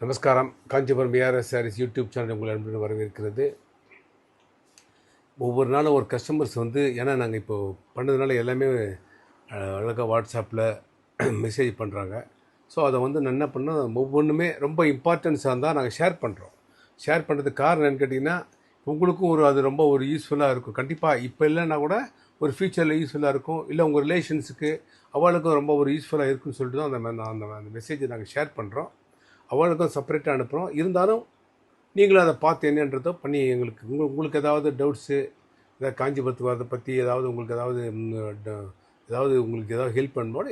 நமஸ்காரம். Kanchipuram ARS sarees YouTube channel உங்களை அன்புடன் வரவேற்கிறது. ஒவ்வொரு நாளும் ஒரு கஸ்டமர்ஸ் ஏன்னா நாங்கள் இப்போது பண்ணதுனால எல்லாமே அழகாக வாட்ஸ்அப்பில் மெசேஜ் பண்ணுறாங்க. ஸோ அதை நான் என்ன பண்ணோம், ஒவ்வொன்றுமே ரொம்ப இம்பார்ட்டன்ஸாக இருந்தால் நாங்கள் ஷேர் பண்ணுறோம். ஷேர் பண்ணுறதுக்கு காரணம் என்னன்னு கேட்டிங்கன்னா, உங்களுக்கும் அது ரொம்ப யூஸ்ஃபுல்லாக இருக்கும். கண்டிப்பாக இப்போ இல்லைன்னா கூட ஒரு ஃப்யூச்சரில் யூஸ்ஃபுல்லாக இருக்கும். இல்லை உங்கள் ரிலேஷன்ஸுக்கு அவளுக்கும் ரொம்ப யூஸ்ஃபுல்லாக இருக்குன்னு சொல்லிட்டு தான் அந்த மெசேஜை நாங்கள் ஷேர் பண்ணுறோம். அவளுக்கும் செப்பரேட்டாக அனுப்புகிறோம். இருந்தாலும் நீங்களும் அதை பார்த்து என்னன்றதோ பண்ணி எங்களுக்கு உங்களுக்கு ஏதாவது டவுட்ஸு, ஏதாவது காஞ்சிபுரத்துக்கு வரதை பற்றி உங்களுக்கு ஏதாவது ஹெல்ப் பண்ணணும்,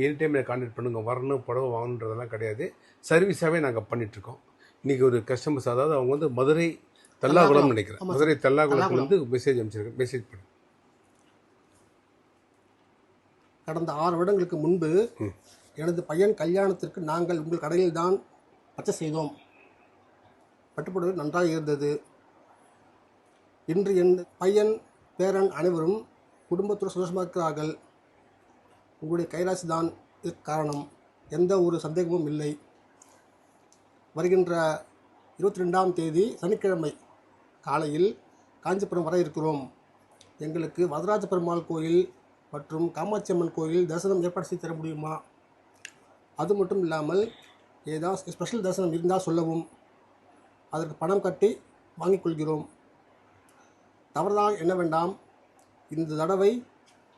எனி டைம் கான்டாக்ட் பண்ணுங்கள். வரணும் புடவை வாங்கணுன்றதெல்லாம் கிடையாது. சர்வீஸாகவே நாங்கள் பண்ணிகிட்ருக்கோம். இன்றைக்கி ஒரு கஸ்டமர்ஸ், அதாவது அவங்க மதுரை தல்லாகுளம்னு நினைக்கிறேன், மதுரை தல்லாகுளத்துலேருந்து மெசேஜ் அனுப்பிச்சிருக்கேன். மெசேஜ் பண்ணி கடந்த 6 வருடங்களுக்கு முன்பு எனது பையன் கல்யாணத்திற்கு நாங்கள் உங்கள் கடையில் தான் பர்ச்சேஸ் செய்தோம். பட்டுப்புடவை நன்றாக இருந்தது. இன்று என் பையன் பேரன் அனைவரும் குடும்பத்துடன் சந்தோஷமாக இருக்கிறார்கள். உங்களுடைய கைராசி தான் இதற்கு காரணம், எந்த ஒரு சந்தேகமும் இல்லை. வருகின்ற 22ஆம் தேதி சனிக்கிழமை காலையில் காஞ்சிபுரம் வர இருக்கிறோம். எங்களுக்கு வரதராஜ பெருமாள் கோயில் மற்றும் காமாட்சி அம்மன் கோயில் தரிசனம் ஏற்பாடு செய்து தர முடியுமா? அது மட்டும் இல்லாமல் ஏதாவது ஸ்பெஷல் தரிசனம் இருந்தால் சொல்லவும், அதற்கு பணம் கட்டி வாங்கிக் கொள்கிறோம். தவறுதான் என்ன வேண்டாம், இந்த தடவை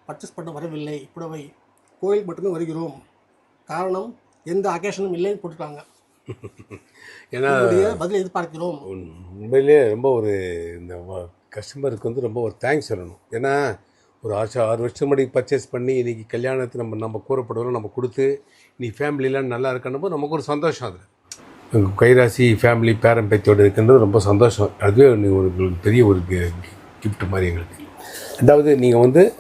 பர்ச்சேஸ் பண்ண வரவில்லை, புடவை கோயில் மட்டுமே வருகிறோம். காரணம் எந்த அக்கேஷனும் இல்லைன்னு போட்டுருக்காங்க. ஏன்னா பதில் எதிர்பார்க்கிறோம். உண்மையிலே ரொம்ப இந்த கஸ்டமருக்கு ரொம்ப தேங்க்ஸ் சொல்லணும். ஏன்னா ஒரு 6 வருஷம் முன்னாடி பர்ச்சேஸ் பண்ணி இன்றைக்கி கல்யாணத்தை நம்ம கூறப்படுவோம், நம்ம கொடுத்து நீ ஃபேமிலிலாம் நல்லா இருக்கணும் போது நமக்கு ஒரு சந்தோஷம். அது உங்கள் கைராசி ஃபேமிலி பேரன் பேத்தியோடு இருக்கின்றது ரொம்ப சந்தோஷம். அதுவே உங்களுக்கு பெரிய ஒரு கிஃப்ட் மாதிரி எங்களுக்கு. அதாவது நீங்கள்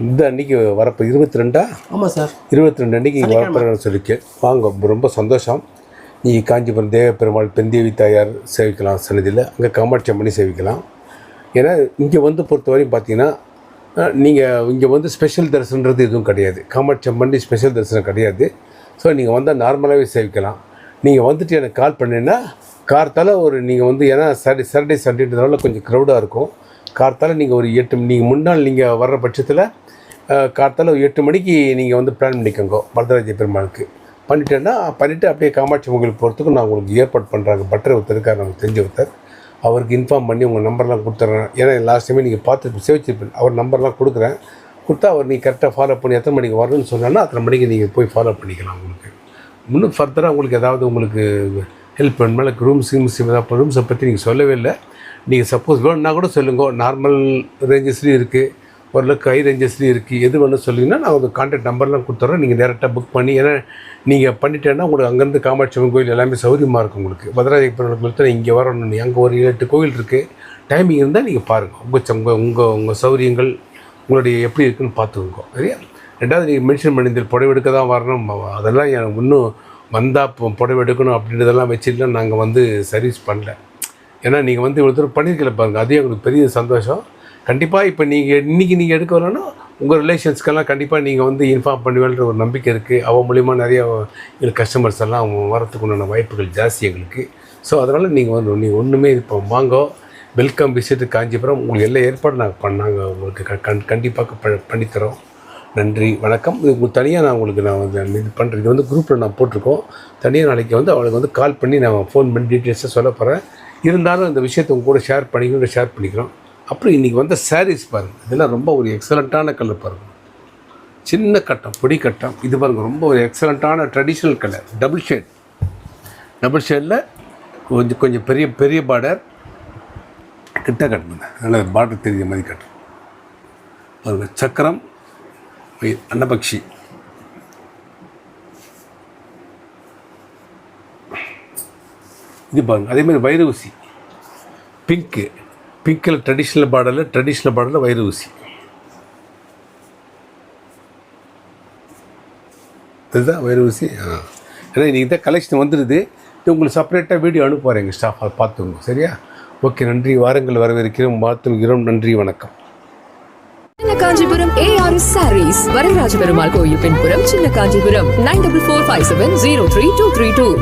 இந்த அன்றைக்கி வரப்போ 22 ஆமாம் சார், 22 அன்றைக்கி வரப்போகிறேன்னு சொல்லிக்க வாங்க. ரொம்ப சந்தோஷம். நீங்கள் காஞ்சிபுரம் தேவ பெருமாள் பெந்தேவி தாயார் சேவிக்கலாம் சன்னதியில், அங்கே காமாட்சி அம்மனி சேவிக்கலாம். ஏன்னா இங்கே பொறுத்தவரையும் பார்த்தீங்கன்னா, நீங்கள் இங்கே ஸ்பெஷல் தரிசனன்றது எதுவும் கிடையாது. காமாட்சி அம்மன் ஸ்பெஷல் தரிசனம் கிடையாது. ஸோ நீங்கள் வந்தால் நார்மலாகவே சேவிக்கலாம். நீங்கள் எனக்கு கால் பண்ணிங்கன்னா கார்த்தால் நீங்கள் ஏன்னா சாட்டர்டே சண்டேன்றதுனால கொஞ்சம் க்ரௌடாக இருக்கும். கார்த்தால் நீங்கள் ஒரு 8 நீங்கள் முன்னாள் நீங்கள் வர்ற பட்சத்தில் கார்த்தால் 8 மணிக்கு நீங்கள் பிளான் பண்ணிக்கோங்க வரதராஜ பெருமாளுக்கு. பண்ணிவிட்டு அப்படியே காமாட்சி அம்மன் போகிறதுக்கு நான் உங்களுக்கு ஏற்பாடு பண்ணுறாங்க. பட்டர் ஒருத்தர் இருக்கார், நமக்கு தெரிஞ்ச ஒருத்தர். அவருக்கு இன்ஃபார்ம் பண்ணி உங்கள் நம்பர்லாம் கொடுத்துட்றேன். ஏன்னா லாஸ்ட் டைமே நீங்கள் பார்த்து சேவிச்சிருப்பேன். அவர் நம்பர்லாம் கொடுக்குறேன். கொடுத்தா அவர் நீங்கள் கரெக்டாக ஃபாலோ பண்ணி எத்தனை மணிக்கு வரணும்னு சொன்னான்னா அத்தனை மணிக்கு நீங்கள் போய் ஃபாலோ பண்ணிக்கலாம். உங்களுக்கு இன்னும் ஃபர்தராக உங்களுக்கு ஏதாவது ஹெல்ப் வேணுமா, ரூம்ஸை பற்றி நீங்கள் சொல்லவே இல்லை. நீங்கள் சப்போஸ் வேணுன்னா கூட சொல்லுங்க. நார்மல் ரேஞ்சஸ்லேயும் இருக்குது, ஓரளவுக்கு ஹை ரேஞ்சஸ்லேயும் இருக்குது. எது வேணும் சொல்லிங்கன்னா நான் ஒரு கான்டாக்ட் நம்பர்லாம் கொடுத்துட்றேன். நீங்கள் டேரெக்டாக புக் பண்ணி, ஏன்னா நீங்கள் பண்ணிட்டேன்னா உங்களுக்கு அங்கேருந்து காமாட்சி அம்மன் கோயில் எல்லாமே சௌகரியமாக இருக்கும். உங்களுக்கு வரதராஜ பெருமாள் கோயில் இங்கே வரணும். அங்கே ஒரு 8 கோவில் இருக்குது. டைமிங் இருந்தால் நீங்கள் பாருங்கள். உங்கள் சௌகரியங்கள் உங்களுடைய எப்படி இருக்குன்னு பார்த்துக்கோங்க. சரியா? 2வது நீங்கள் மென்ஷன் பண்ணியிருந்தீங்க புடவை எடுக்க தான் வரணும். அதெல்லாம் எனக்கு இன்னும் வந்தால் புடவை எடுக்கணும் அப்படின்றதெல்லாம் வச்சுட்டுலாம் நாங்கள் சர்வீஸ் பண்ணல. ஏன்னா நீங்கள் இவ்வளோ தூரம் பண்ணியிருக்கல பாருங்கள், அதே உங்களுக்கு பெரிய சந்தோஷம். கண்டிப்பாக இப்போ இன்றைக்கி நீங்கள் எடுக்க வரணும்னா உங்கள் ரிலேஷன்ஸ்க்கெல்லாம் கண்டிப்பாக நீங்கள் இன்ஃபார்ம் பண்ணுவேன்ற ஒரு நம்பிக்கை இருக்குது. அவன் மூலிமா நிறைய எங்களுக்கு கஸ்டமர்ஸ் எல்லாம் வரத்துக்கு உண்டான வாய்ப்புகள் ஜாஸ்தி எங்களுக்கு. ஸோ அதனால் நீங்கள் ஒன்றுமே இப்போ வாங்கோ. Welcome visit Kanchipuram. உங்களுக்கு எல்லா ஏற்பாடும் நாங்கள் உங்களுக்கு கண்டிப்பாக பண்ணித்தரோம். நன்றி, வணக்கம். இது உங்களுக்கு தனியாக நான் இது பண்ணுறேன். இது குரூப்பில் நான் போட்டிருக்கோம். தனியாக நாளைக்கு அவளுக்கு கால் பண்ணி நான் ஃபோன் பண்ணி டீட்டெயில்ஸாக சொல்ல போகிறேன். இருந்தாலும் இந்த விஷயத்தை உங்க கூட ஷேர் பண்ணிக்கிறோம். அப்புறம் இன்றைக்கி சாரீஸ் பாருங்கள், இதெல்லாம் ரொம்ப ஒரு எக்ஸலண்ட்டான கலர் பாருங்கள். சின்ன கட்டம், பொடி கட்டம். இது பாருங்கள், ரொம்ப ஒரு எக்ஸலண்ட்டான ட்ரெடிஷ்னல் கலர். டபுள் ஷேடில் கொஞ்சம் பெரிய பார்டர் கிட்ட கட்டணுங்க. நல்ல பார்டர் தெரிஞ்ச மாதிரி கட்டணும் பாருங்கள். சக்கரம், அன்னபக்ஷி. இது பாருங்கள். அதேமாதிரி வைர ஊசி பிங்கில் ட்ரெடிஷ்னல் பார்டரில் வைர ஊசி. இதுதான் வைர ஊசி. ஏன்னா இன்றைக்கி தான் கலெக்ஷன் வந்துடுது. இது உங்களுக்கு செப்பரேட்டாக வீடியோ அனுப்புவார் எங்கள் ஸ்டாஃப், அதை பார்த்துக்கோங்க. சரியா? ஓகே, நன்றி. வாரங்கள் வரவேற்கிறோம், வாழ்த்துகிறோம். நன்றி, வணக்கம். காஞ்சிபுரம் ஏஆர்எஸ் சாரீஸ், வரதராஜ பெருமாள் கோயில் பின்புறம், சின்ன காஞ்சிபுரம். 9445703232.